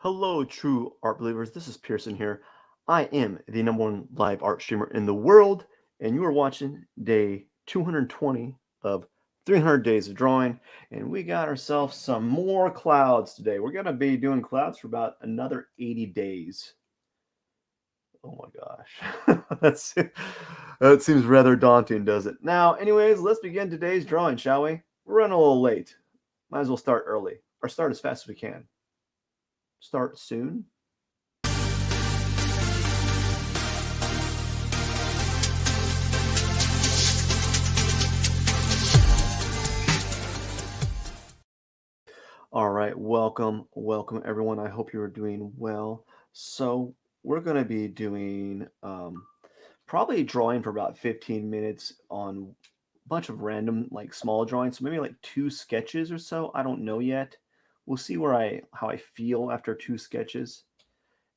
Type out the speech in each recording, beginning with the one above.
Hello, true art believers. This is Pierson here. I am the number one live art streamer in the world, and you are watching day 220 of 300 days of drawing. And we got ourselves some more clouds today. We're going to be doing clouds for about another 80 days. Oh my gosh. That seems rather daunting, does it? Now, anyways, let's begin today's drawing, shall we? We're running a little late. Might as well start early, or start as fast as we can. Start soon. All right, welcome everyone. I hope you are doing well. So we're going to be doing probably drawing for about 15 minutes on a bunch of random like small drawings, so maybe like two sketches or so. I don't know yet. We'll see how I feel after two sketches,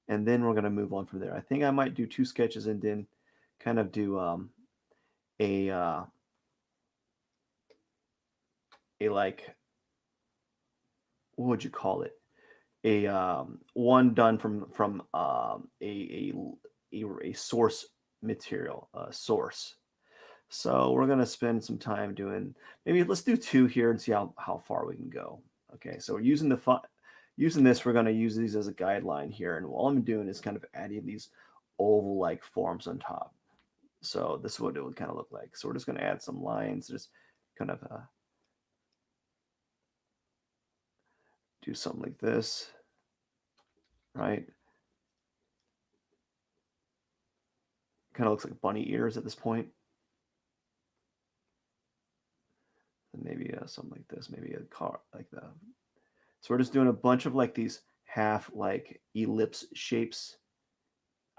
and then we're going to move on from there. I think I might do two sketches and then kind of do a uh, a like what would you call it? A one done from a source material source. So we're gonna spend some time doing maybe let's do two here and see how far we can go. Okay, so we're using this. We're gonna use these as a guideline here, and all I'm doing is kind of adding these oval-like forms on top. So this is what it would kind of look like. So we're just gonna add some lines, just kind of do something like this, right? Kind of looks like bunny ears at this point. And maybe something like this, maybe a car like that. So we're just doing a bunch of like these half like ellipse shapes.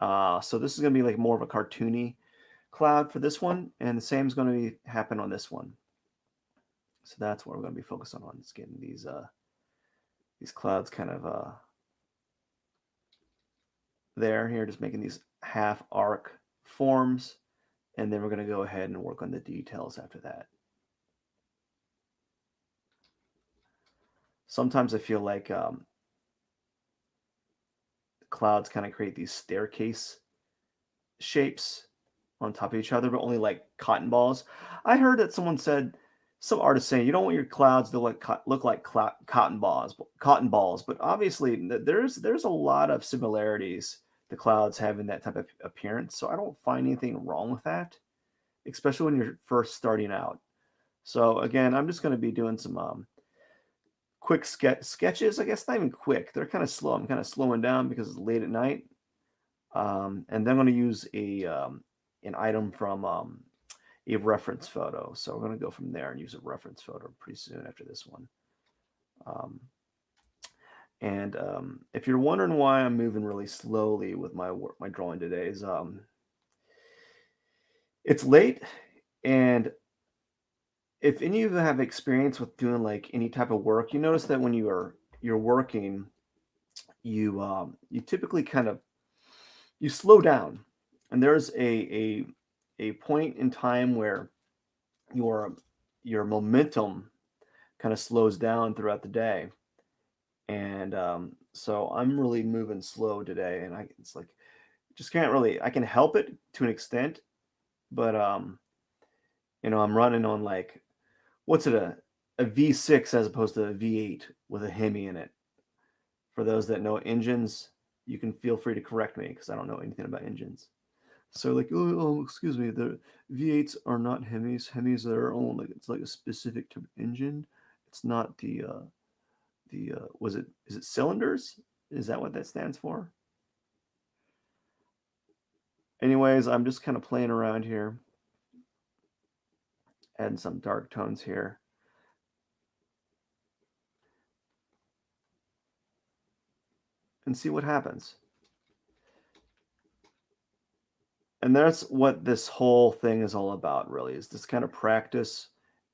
So this is going to be like more of a cartoony cloud for this one, and the same is going to be happen on this one. So that's what we're going to be focused on. Just getting these clouds kind of there here, just making these half arc forms, and then we're going to go ahead and work on the details after that. Sometimes I feel like clouds kind of create these staircase shapes on top of each other, but only like cotton balls. I heard that some artists saying you don't want your clouds to look like cotton balls, but obviously there's a lot of similarities the clouds having that type of appearance. So I don't find anything wrong with that, especially when you're first starting out. So again, I'm just going to be doing some quick sketches. I guess not even quick. They're kind of slow. I'm kind of slowing down because it's late at night. And then I'm going to use an item from a reference photo. So we're going to go from there and use a reference photo pretty soon after this one. And if you're wondering why I'm moving really slowly with my drawing today, is it's late, and if any of you have experience with doing like any type of work, you notice that when you're working, you typically kind of you slow down, and there's a point in time where your your momentum kind of slows down throughout the day, and so I'm really moving slow today, and it's like just can't really I can help it to an extent, but I'm running on like what's it a V6 as opposed to a V8 with a Hemi in it. For those that know engines, you can feel free to correct me because I don't know anything about engines. So like, excuse me, the V8s are not Hemis. Hemis are their own. Like it's like a specific type of engine. It's not the is it cylinders? Is that what that stands for? Anyways, I'm just kind of playing around here, adding some dark tones here. And see what happens. And that's what this whole thing is all about, really, is this kind of practice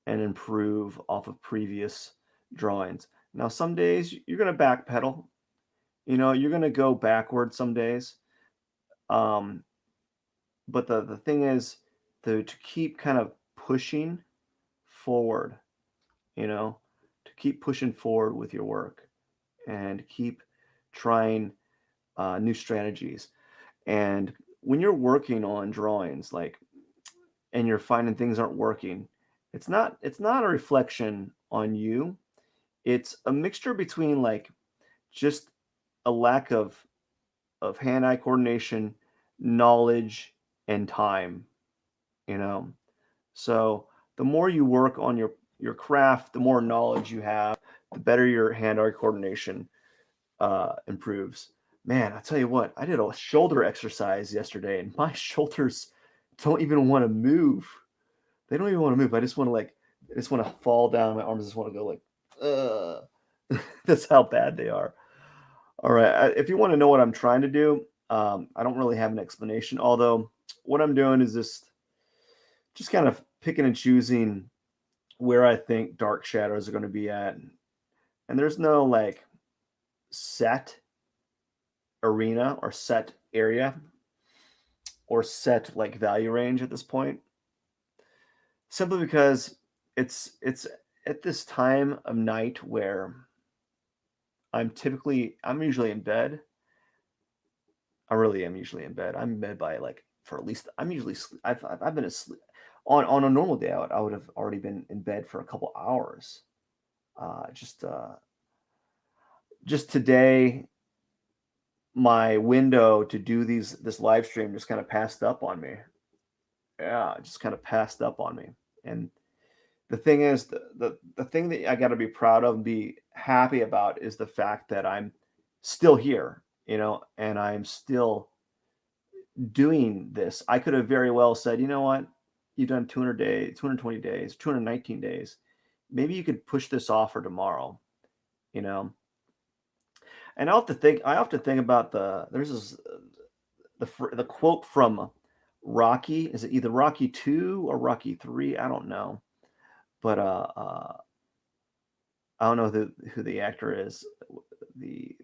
and improve off of previous drawings. Now, some days you're going to backpedal, you're going to go backward some days. But the thing is to keep kind of pushing forward, to keep pushing forward with your work and keep trying new strategies. And when you're working on drawings, like, and you're finding things aren't working, it's not a reflection on you. It's a mixture between like just a lack of hand-eye coordination, knowledge, and time, you know. So the more you work on your craft, the more knowledge you have, the better your hand-eye coordination improves. Man, I tell you what, I did a shoulder exercise yesterday, and my shoulders don't even want to move. They don't even want to move. I just want to fall down. My arms just want to go like, that's how bad they are. All right. If you want to know what I'm trying to do, I don't really have an explanation. Although what I'm doing is just kind of picking and choosing where I think dark shadows are going to be at, and there's no like set arena or set area or set like value range at this point. Simply because it's at this time of night where I'm usually in bed. I really am usually in bed. I'm in bed by like for at least I'm usually I've been asleep on a normal day. I would have already been in bed for a couple hours. Uh, just uh, just today, my window to do this live stream just kind of passed up on me. Yeah, it just kind of passed up on me. And the thing is, the thing that I got to be proud of and be happy about is the fact that I'm still here, and I'm still doing this. I could have very well said, you know what, you've done 200 days, 220 days, 219 days. Maybe you could push this off for tomorrow, you know. And I often think about there's this the quote from Rocky. Is it either Rocky 2 or Rocky 3? I don't know, but I don't know who the actor is. The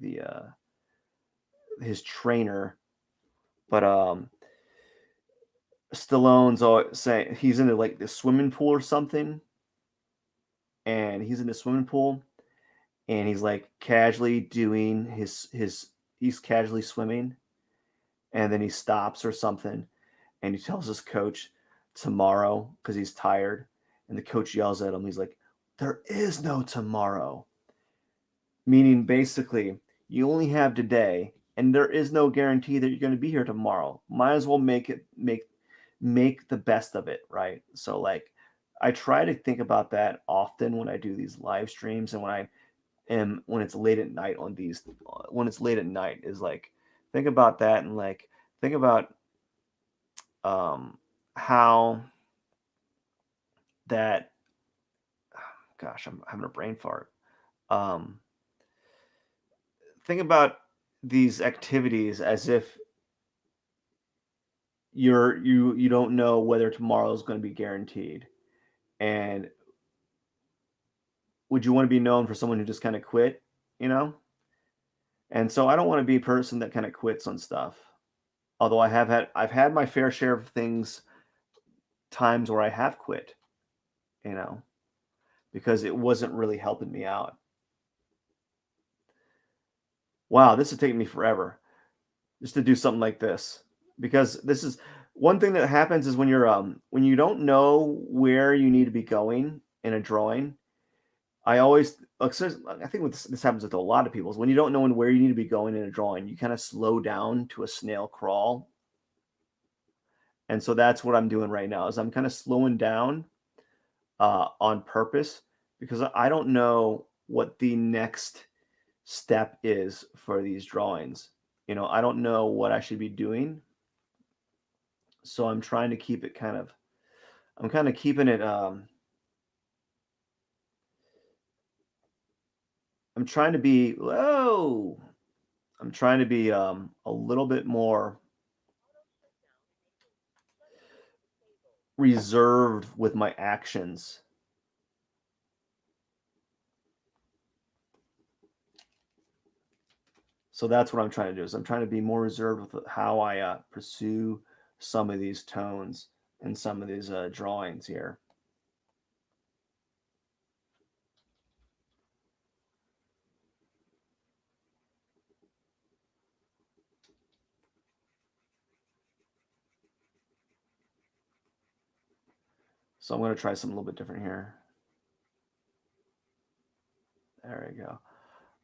the his trainer, but Stallone's always saying he's in like the swimming pool or something, and he's in the swimming pool, and he's like casually doing his he's casually swimming, and then he stops or something, and he tells his coach tomorrow because he's tired, and the coach yells at him. He's like, "There is no tomorrow," meaning basically you only have today, and there is no guarantee that you're going to be here tomorrow. Might as well make the best of it, right? So like I try to think about that often when I do these live streams, and when it's late at night on these when it's late at night is like think about that, and like think about how that gosh, I'm having a brain fart. Um, think about these activities as if you don't know whether tomorrow is going to be guaranteed. And would you want to be known for someone who just kind of quit, you know? And so I don't want to be a person that kind of quits on stuff. Although I've had my fair share of things times where I have quit, you know, because it wasn't really helping me out. Wow, this is taking me forever just to do something like this, because this is one thing that happens is when you don't know where you need to be going in a drawing. I always I think this happens with a lot of people is when you don't know where you need to be going in a drawing, you kind of slow down to a snail crawl. And so that's what I'm doing right now is I'm kind of slowing down on purpose because I don't know what the next step is for these drawings. I don't know what I should be doing. So I'm trying to keep it I'm kind of keeping it, I'm trying to be, whoa, I'm trying to be a little bit more reserved with my actions. So that's what I'm trying to do is I'm trying to be more reserved with how I pursue some of these tones and some of these drawings here. So I'm going to try something a little bit different here. There we go.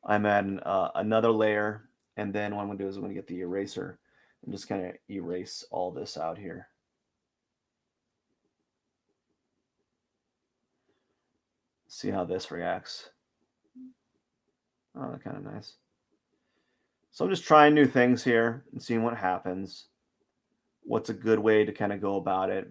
I'm adding another layer, and then what I'm going to do is I'm going to get the eraser and just kind of erase all this out here. See how this reacts. Oh, kind of nice. So I'm just trying new things here and seeing what happens. What's a good way to kind of go about it?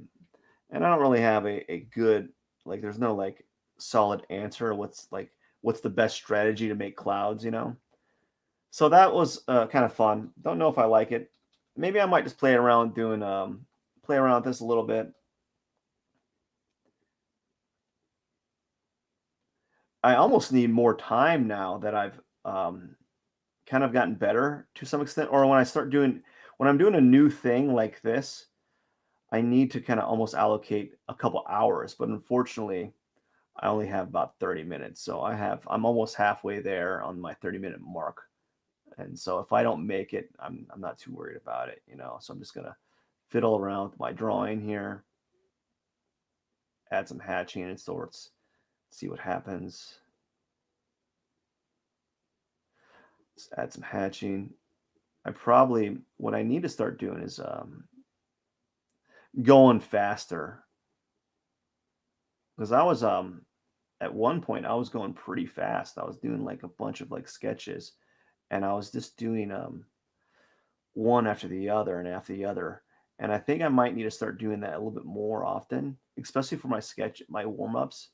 And I don't really have a good, like, there's no like solid answer. What's the best strategy to make clouds, you know? So that was kind of fun. Don't know if I like it. Maybe I might just play around doing play around with this a little bit. I almost need more time now that I've kind of gotten better to some extent. Or when I'm doing a new thing like this, I need to kind of almost allocate a couple hours. But unfortunately, I only have about 30 minutes. So I'm almost halfway there on my 30-minute mark. And so if I don't make it, I'm not too worried about it, you know. So I'm just gonna fiddle around with my drawing here, add some hatching and sorts, see what happens. Let's add some hatching. What I need to start doing is going faster, because I was at one point I was going pretty fast. I was doing like a bunch of like sketches, and I was just doing one after the other and after the other. And I think I might need to start doing that a little bit more often, especially for my warm-ups,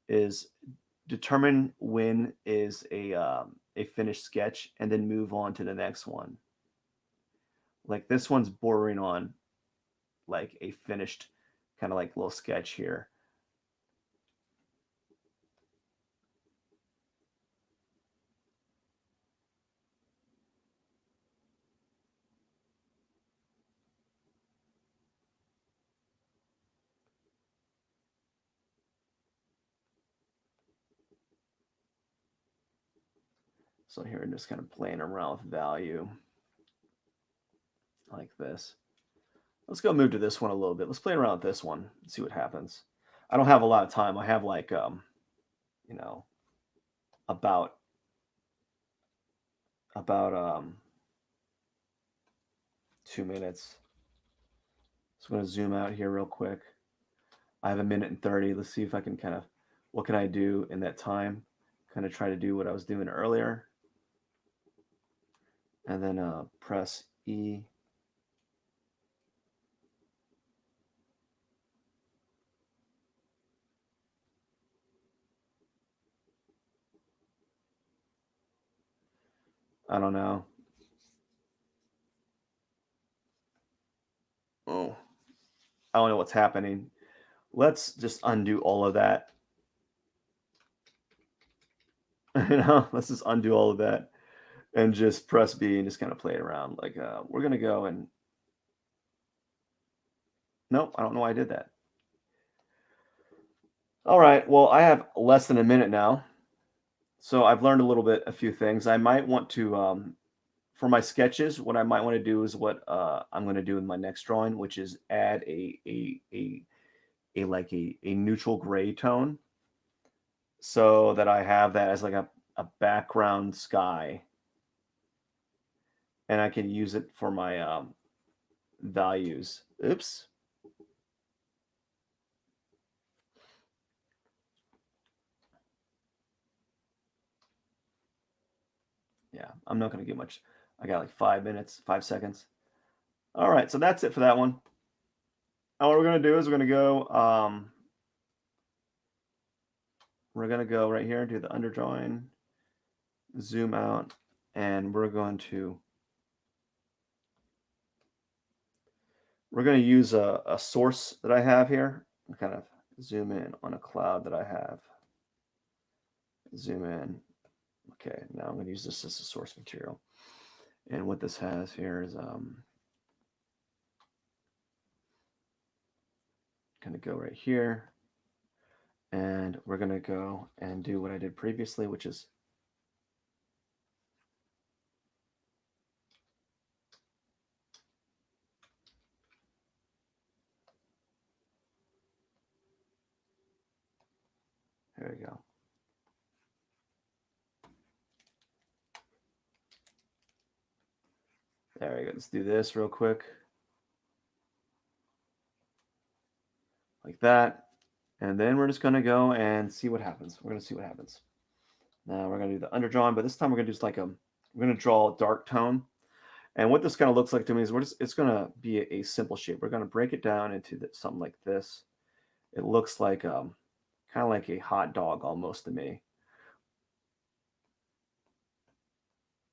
is determine when is a finished sketch and then move on to the next one. Like this one's bordering on like a finished kind of like little sketch here. So here I'm just kind of playing around with value like this. Let's go move to this one a little bit. Let's play around with this one and see what happens. I don't have a lot of time. I have like you know, about about 2 minutes. So I'm going to zoom out here real quick. I have a minute and 30. Let's see if I can what can I do in that time? Kind of try to do what I was doing earlier. And then press E. I don't know. Oh, I don't know what's happening. Let's just undo all of that. Let's just undo all of that and just press B and just kind of play it around. Like we're gonna go and nope, I don't know why I did that. All right, well, I have less than a minute now. So I've learned a few things. I might want to, for my sketches, what I might want to do is what I'm going to do in my next drawing, which is add a neutral gray tone, so that I have that as like a background sky, and I can use it for my values. Oops. Yeah, I'm not going to get much. I got like 5 minutes, 5 seconds. All right, so that's it for that one. Now what we're going to do is we're going to go right here, do the underdrawing, zoom out, and we're going to use a source that I have here. Kind of zoom in on a cloud that I have. Zoom in. Okay, now I'm going to use this as a source material. And what this has here is going to go right here. And we're going to go and do what I did previously, which is There you go. There we go. Let's do this real quick. Like that. And then we're just going to go and see what happens. We're going to see what happens. Now we're going to do the underdrawing, but this time we're going to do just like we're going to draw a dark tone. And what this kind of looks like to me is it's going to be a simple shape. We're going to break it down into something like this. It looks like kind of like a hot dog almost to me.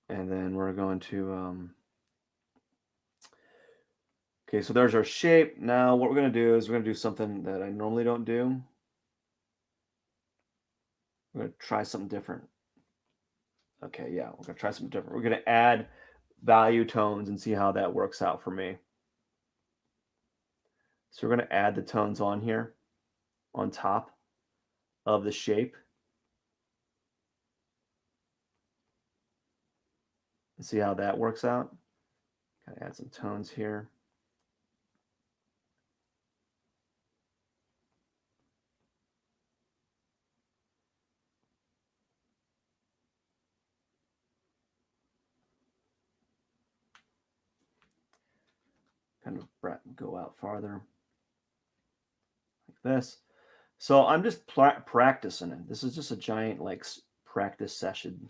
And then we're going to, okay, so there's our shape. Now what we're going to do is we're going to do something that I normally don't do. We're going to try something different. Okay, yeah, we're going to try something different. We're going to add value tones and see how that works out for me. So we're going to add the tones on here on top of the shape. And see how that works out. Gotta add some tones here. Kind of go out farther like this. So I'm just practicing it. This is just a giant like practice session.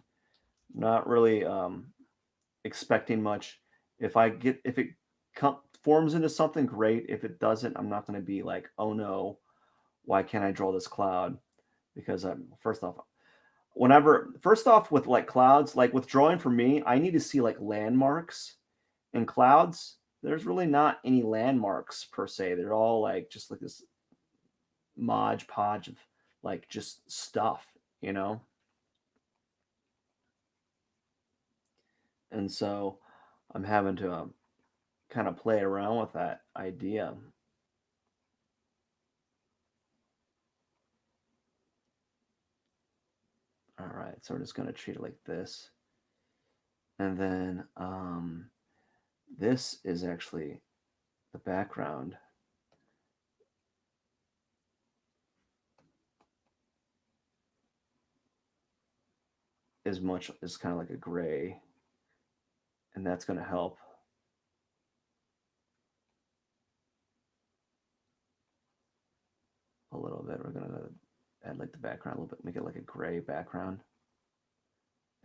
Not really expecting much. If it forms into something great, if it doesn't, I'm not going to be like, oh no, why can't I draw this cloud? Because I'm first off, with like clouds, like with drawing for me, I need to see like landmarks. In clouds, there's really not any landmarks per se. They're all like just like this modge podge of like just stuff, you know? And so I'm having to kind of play around with that idea. All right, so we're just going to treat it like this. And then this is actually the background. Is kind of like a gray, and that's going to help a little bit. We're going to add like the background a little bit, make it like a gray background.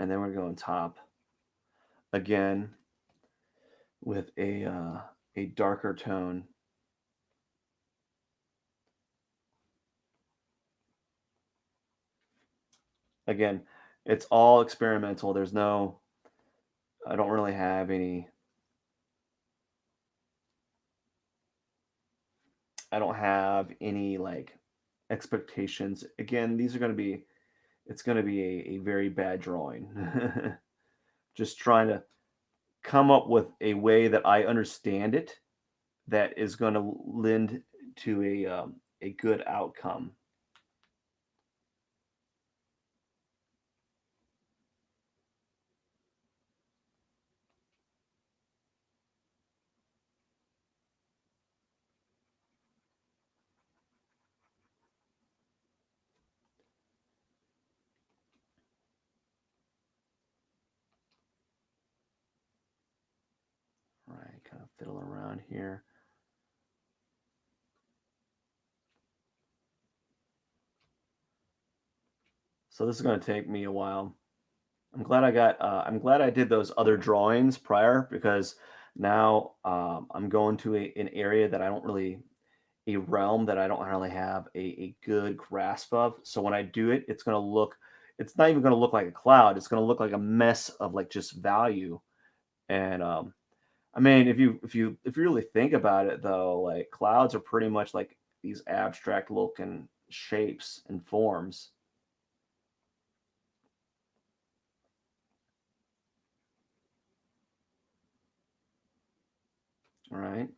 And then we're going top again with a darker tone. Again, it's all experimental. I don't really have any. I don't have any like expectations. Again, it's going to be a very bad drawing. Just trying to come up with a way that I understand it that is going to lend to a good outcome. Right, kind of fiddle around here. So this is going to take me a while. I'm glad I did those other drawings prior because now I'm going to an area that I don't really a realm that I don't really have a good grasp of. So when I do it, it's not even going to look like a cloud. It's going to look like a mess of like just value. And I mean, if you really think about it though, like clouds are pretty much like these abstract looking shapes and forms, right?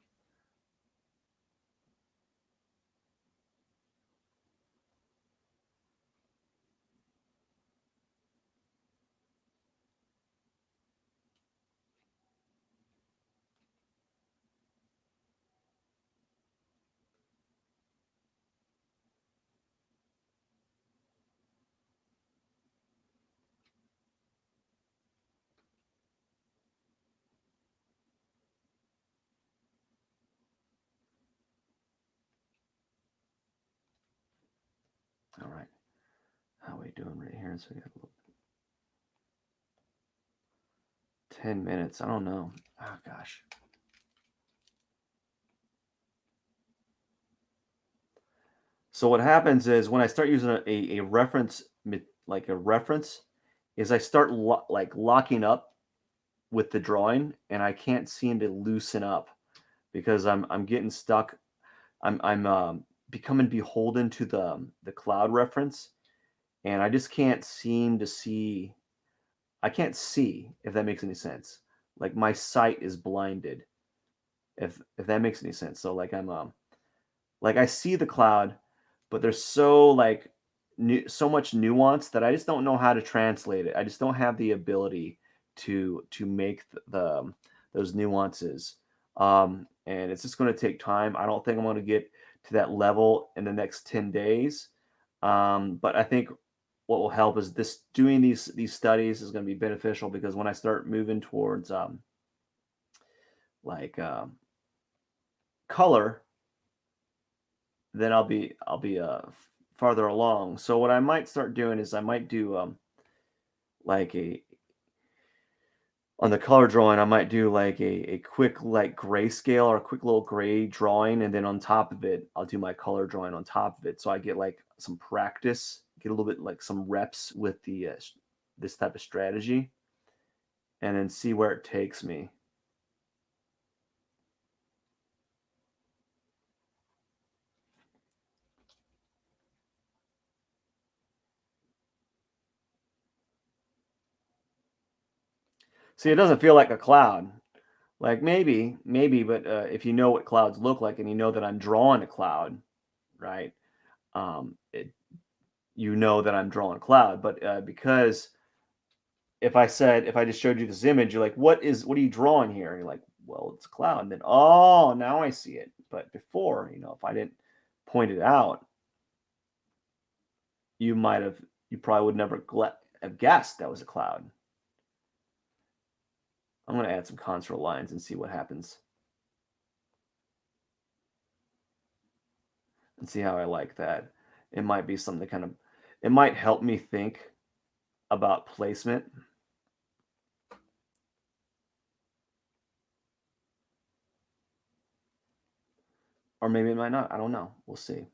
All right. How are we doing right here? So we got a little 10 minutes. I don't know. Oh gosh. So what happens is when I start using a reference, like a reference, is I start like locking up with the drawing, and I can't seem to loosen up because I'm getting stuck. I'm becoming beholden to the cloud reference, and I just can't seem to see. I can't see if that makes any sense. Like my sight is blinded. If that makes any sense. So like like I see the cloud, but there's so like so much nuance that I just don't know how to translate it. I just don't have the ability to make those nuances. And it's just going to take time. I don't think I'm going to get to that level in the next 10 days. But I think what will help is this doing these studies is going to be beneficial because when I start moving towards like color, then I'll be farther along. So what I might start doing is I might do like a on the color drawing, I might do like a quick like grayscale or a quick little gray drawing, and then on top of it, I'll do my color drawing on top of it. So I get like some practice, get a little bit like some reps with this type of strategy, and then see where it takes me. See, it doesn't feel like a cloud. Like maybe, but if you know what clouds look like and you know that I'm drawing a cloud, right? It you know that I'm drawing a cloud. But because if I just showed you this image, you're like, what are you drawing here? And you're like, well, it's a cloud. And then oh, now I see it. But before, if I didn't point it out, you might have you probably would never have guessed that was a cloud. I'm gonna add some contour lines and see what happens and see how I like that. It might be something kind of it might help me think about placement. Or maybe it might not. I don't know. We'll see.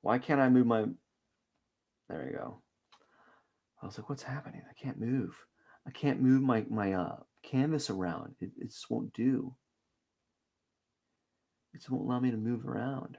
Why can't I move my there you go. I was like, what's happening? I can't move. I can't move my canvas around. It just won't do. It just won't allow me to move around.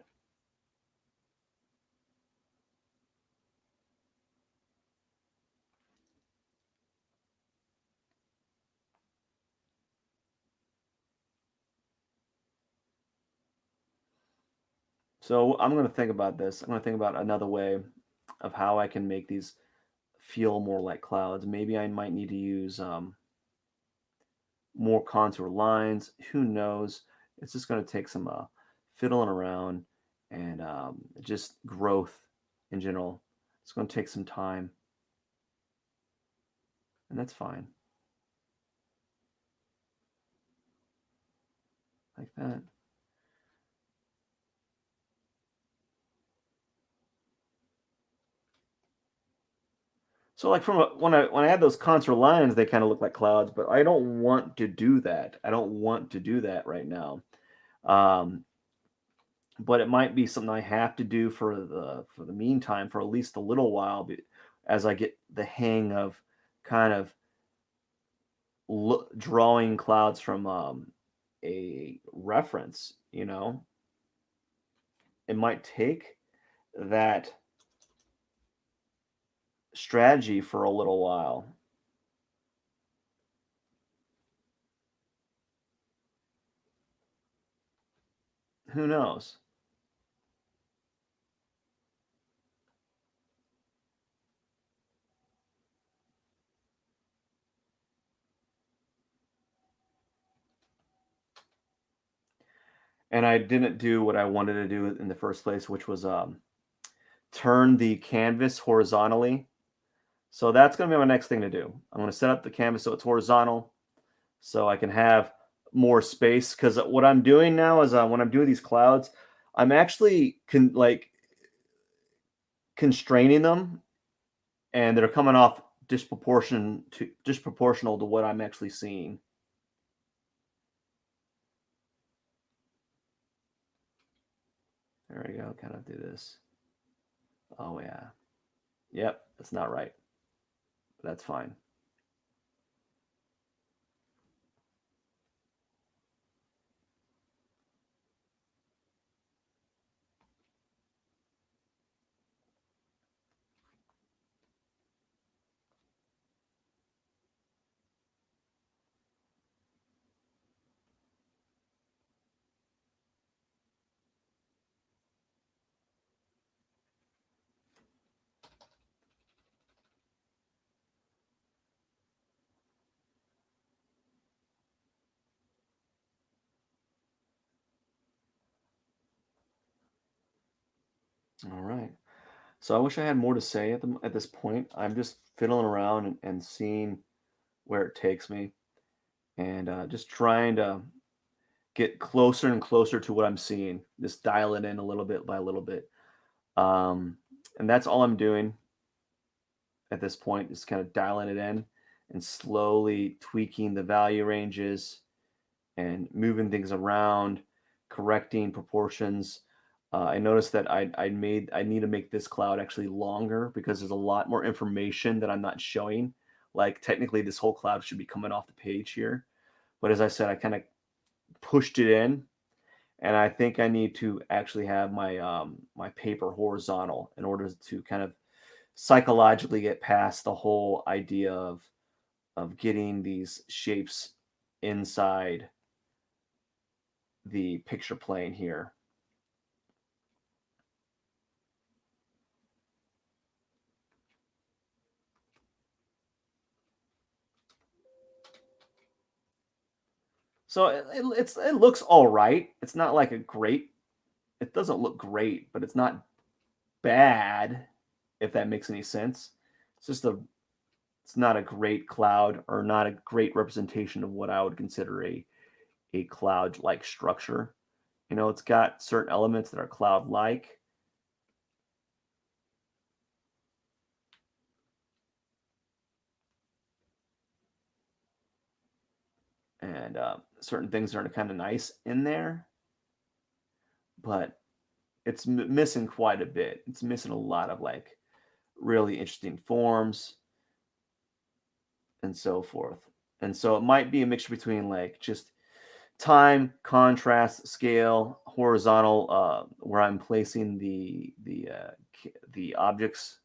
So I'm gonna think about this. I'm gonna think about another way of how I can make these feel more like clouds. Maybe I might need to use more contour lines. Who knows? It's just gonna take some fiddling around and just growth in general. It's gonna take some time, and that's fine. Like that. So like when I had those contour lines, they kind of look like clouds, but I don't want to do that. I don't want to do that right now. Um, but it might be something I have to do for the meantime for at least a little while as I get the hang of kind of drawing clouds from a reference. It might take that strategy for a little while. Who knows? and I didn't do what I wanted to do in the first place, which was turn the canvas horizontally. So that's going to be my next thing to do. I'm going to set up the canvas so it's horizontal, so I can have more space. Because what I'm doing now is when I'm doing these clouds, I'm actually constraining them, and they're coming off disproportional to what I'm actually seeing. There we go. Kind of do this. Oh yeah. Yep. That's not right. That's fine. All right. So I wish I had more to say at this point. I'm just fiddling around and seeing where it takes me, and just trying to get closer and closer to what I'm seeing. Just dial it in a little bit by a little bit, um, and that's all I'm doing at this point. Is kind of dialing it in and slowly tweaking the value ranges and moving things around, correcting proportions. I noticed that I need to make this cloud actually longer because there's a lot more information that I'm not showing. Like technically, this whole cloud should be coming off the page here, but as I said, I kind of pushed it in, and I think I need to actually have my paper horizontal in order to kind of psychologically get past the whole idea of getting these shapes inside the picture plane here. So it looks all right. It's not like a great. It doesn't look great, but it's not bad. If that makes any sense, it's just a. It's not a great cloud or not a great representation of what I would consider a cloud like structure. You know, it's got certain elements that are cloud like, and certain things are kind of nice in there, but it's missing quite a bit. It's missing a lot of like really interesting forms and so forth. And so it might be a mixture between like just time, contrast, scale, horizontal, where I'm placing the objects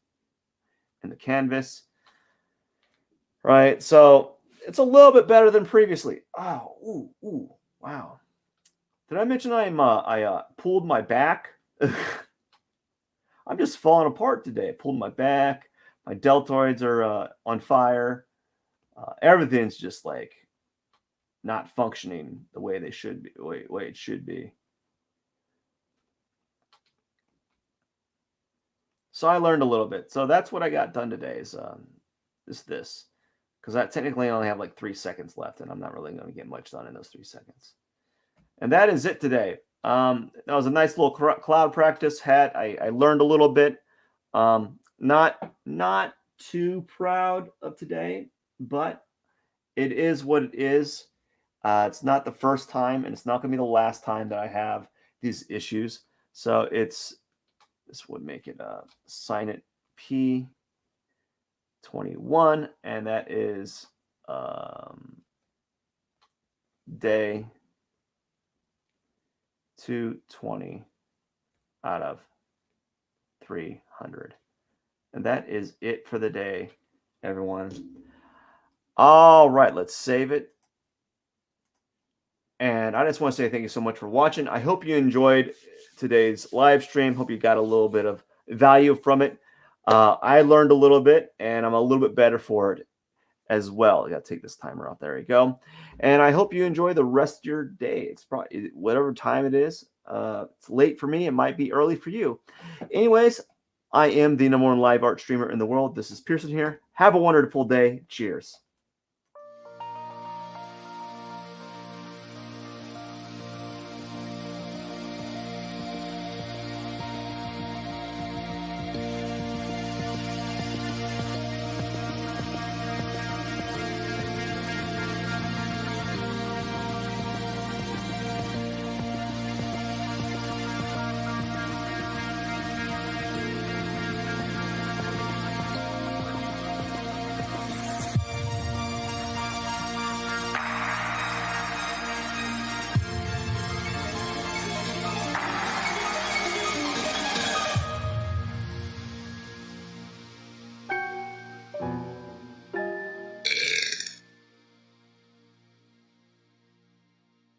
in the canvas, right? So it's a little bit better than previously. Oh, ooh, wow. Did I mention I pulled my back? I'm just falling apart today. I pulled my back. My deltoids are on fire. Everything's just like not functioning the way they should be, way it should be. So I learned a little bit. So that's what I got done today is this. Because I technically only have like 3 seconds left, and I'm not really going to get much done in those 3 seconds. And that is it today. That was a nice little cloud practice hat. I learned a little bit. Not too proud of today, but it is what it is. It's not the first time, and it's not going to be the last time that I have these issues. So this would make it sign it P21, and that is day 220 out of 300. And that is it for the day, everyone. All right, let's save it. And I just want to say thank you so much for watching. I hope you enjoyed today's live stream. Hope you got a little bit of value from it. I learned a little bit, and I'm a little bit better for it. as well. You got to take this timer off. There you go. And I hope you enjoy the rest of your day. It's probably whatever time it is. It's late for me. It might be early for you. Anyways, I am the #1 live art streamer in the world. This is Pierson here. Have a wonderful day. Cheers.